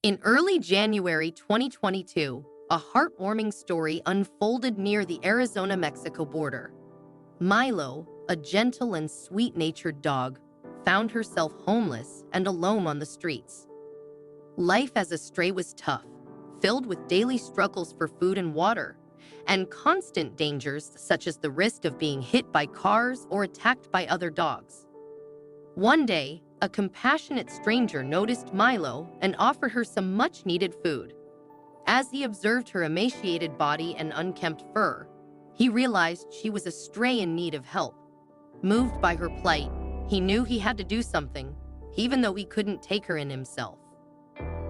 In early January 2022, a heartwarming story unfolded near the Arizona-Mexico border. Milo, a gentle and sweet-natured dog, found herself homeless and alone on the streets. Life as a stray was tough, filled with daily struggles for food and water, and constant dangers such as the risk of being hit by cars or attacked by other dogs. One day, a compassionate stranger noticed Milo and offered her some much-needed food. As he observed her emaciated body and unkempt fur, he realized she was a stray in need of help. Moved by her plight, he knew he had to do something, even though he couldn't take her in himself.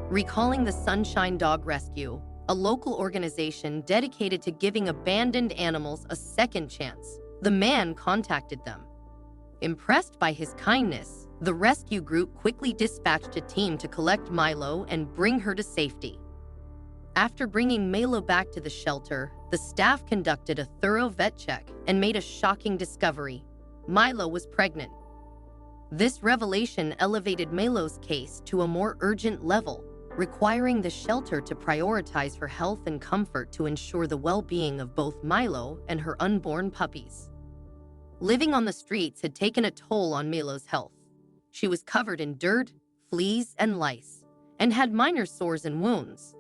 Recalling the Sunshine Dog Rescue, a local organization dedicated to giving abandoned animals a second chance, the man contacted them. Impressed by his kindness, the rescue group quickly dispatched a team to collect Milo and bring her to safety. After bringing Milo back to the shelter, the staff conducted a thorough vet check and made a shocking discovery: Milo was pregnant. This revelation elevated Milo's case to a more urgent level, requiring the shelter to prioritize her health and comfort to ensure the well-being of both Milo and her unborn puppies. Living on the streets had taken a toll on Milo's health. She was covered in dirt, fleas, and lice, and had minor sores and wounds.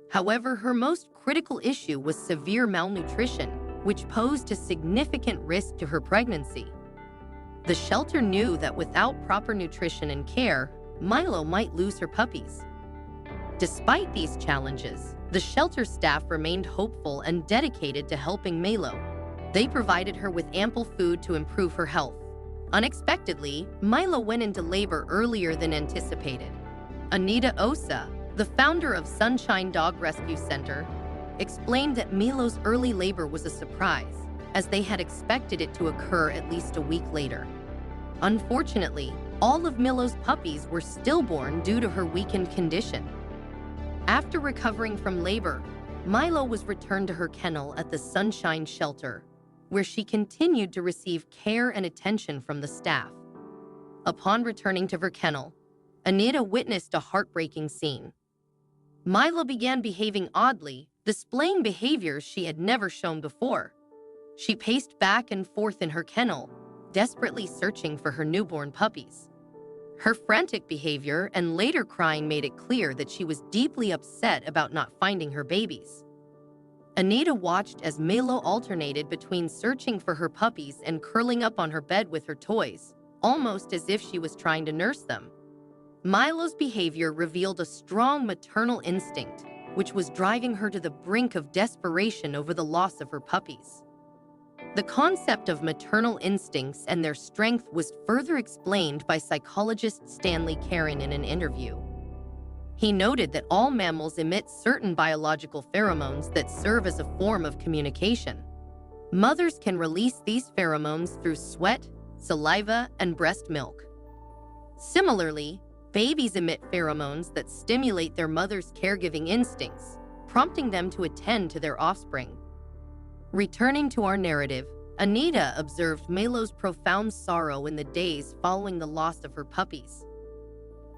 However, her most critical issue was severe malnutrition, which posed a significant risk to her pregnancy. The shelter knew that without proper nutrition and care, Milo might lose her puppies. Despite these challenges, the shelter staff remained hopeful and dedicated to helping Milo. They provided her with ample food to improve her health. Unexpectedly, Milo went into labor earlier than anticipated. Anita Osa, the founder of Sunshine Dog Rescue Center, explained that Milo's early labor was a surprise, as they had expected it to occur at least a week later. Unfortunately, all of Milo's puppies were stillborn due to her weakened condition. After recovering from labor, Milo was returned to her kennel at the Sunshine Shelter, where she continued to receive care and attention from the staff. Upon returning to her kennel, Anita witnessed a heartbreaking scene. Milo began behaving oddly, displaying behaviors she had never shown before. She paced back and forth in her kennel, desperately searching for her newborn puppies. Her frantic behavior and later crying made it clear that she was deeply upset about not finding her babies. Anita watched as Milo alternated between searching for her puppies and curling up on her bed with her toys, almost as if she was trying to nurse them. Milo's behavior revealed a strong maternal instinct, which was driving her to the brink of desperation over the loss of her puppies. The concept of maternal instincts and their strength was further explained by psychologist Stanley Karen in an interview. He noted that all mammals emit certain biological pheromones that serve as a form of communication. Mothers can release these pheromones through sweat, saliva, and breast milk. Similarly, babies emit pheromones that stimulate their mother's caregiving instincts, prompting them to attend to their offspring. Returning to our narrative, Anita observed Milo's profound sorrow in the days following the loss of her puppies.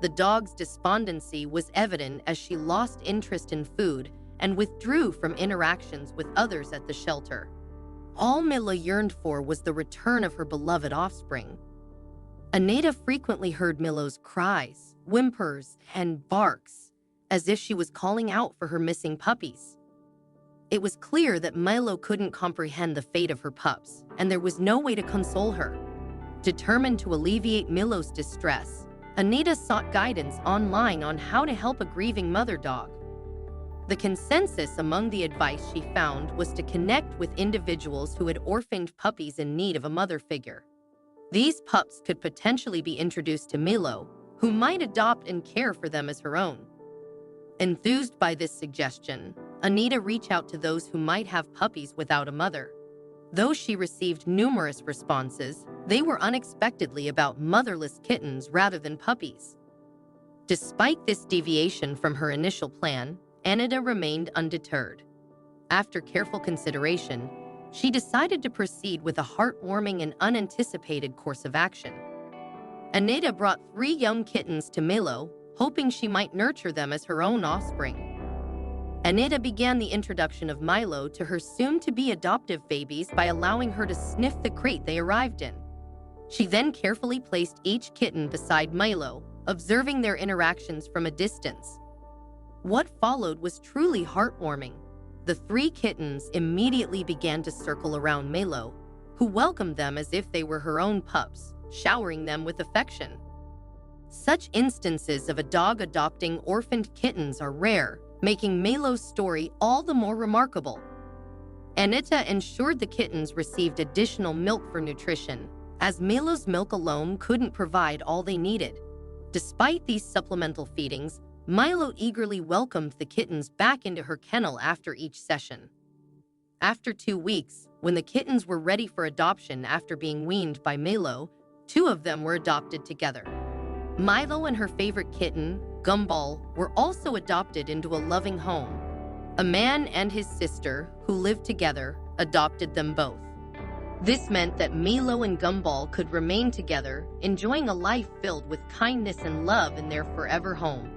The dog's despondency was evident as she lost interest in food and withdrew from interactions with others at the shelter. All Milo yearned for was the return of her beloved offspring. Anita frequently heard Milo's cries, whimpers, and barks, as if she was calling out for her missing puppies. It was clear that Milo couldn't comprehend the fate of her pups, and there was no way to console her. Determined to alleviate Milo's distress, Anita sought guidance online on how to help a grieving mother dog. The consensus among the advice she found was to connect with individuals who had orphaned puppies in need of a mother figure. These pups could potentially be introduced to Milo, who might adopt and care for them as her own. Enthused by this suggestion, Anita reached out to those who might have puppies without a mother. Though she received numerous responses, they were unexpectedly about motherless kittens rather than puppies. Despite this deviation from her initial plan, Anita remained undeterred. After careful consideration, she decided to proceed with a heartwarming and unanticipated course of action. Anita brought 3 young kittens to Milo, hoping she might nurture them as her own offspring. Anita began the introduction of Milo to her soon-to-be adoptive babies by allowing her to sniff the crate they arrived in. She then carefully placed each kitten beside Milo, observing their interactions from a distance. What followed was truly heartwarming. The 3 kittens immediately began to circle around Milo, who welcomed them as if they were her own pups, showering them with affection. Such instances of a dog adopting orphaned kittens are rare, making Milo's story all the more remarkable. Anita ensured the kittens received additional milk for nutrition, as Milo's milk alone couldn't provide all they needed. Despite these supplemental feedings, Milo eagerly welcomed the kittens back into her kennel after each session. After 2 weeks, when the kittens were ready for adoption after being weaned by Milo, 2 of them were adopted together. Milo and her favorite kitten, Gumball, were also adopted into a loving home. A man and his sister, who lived together, adopted them both. This meant that Milo and Gumball could remain together, enjoying a life filled with kindness and love in their forever home.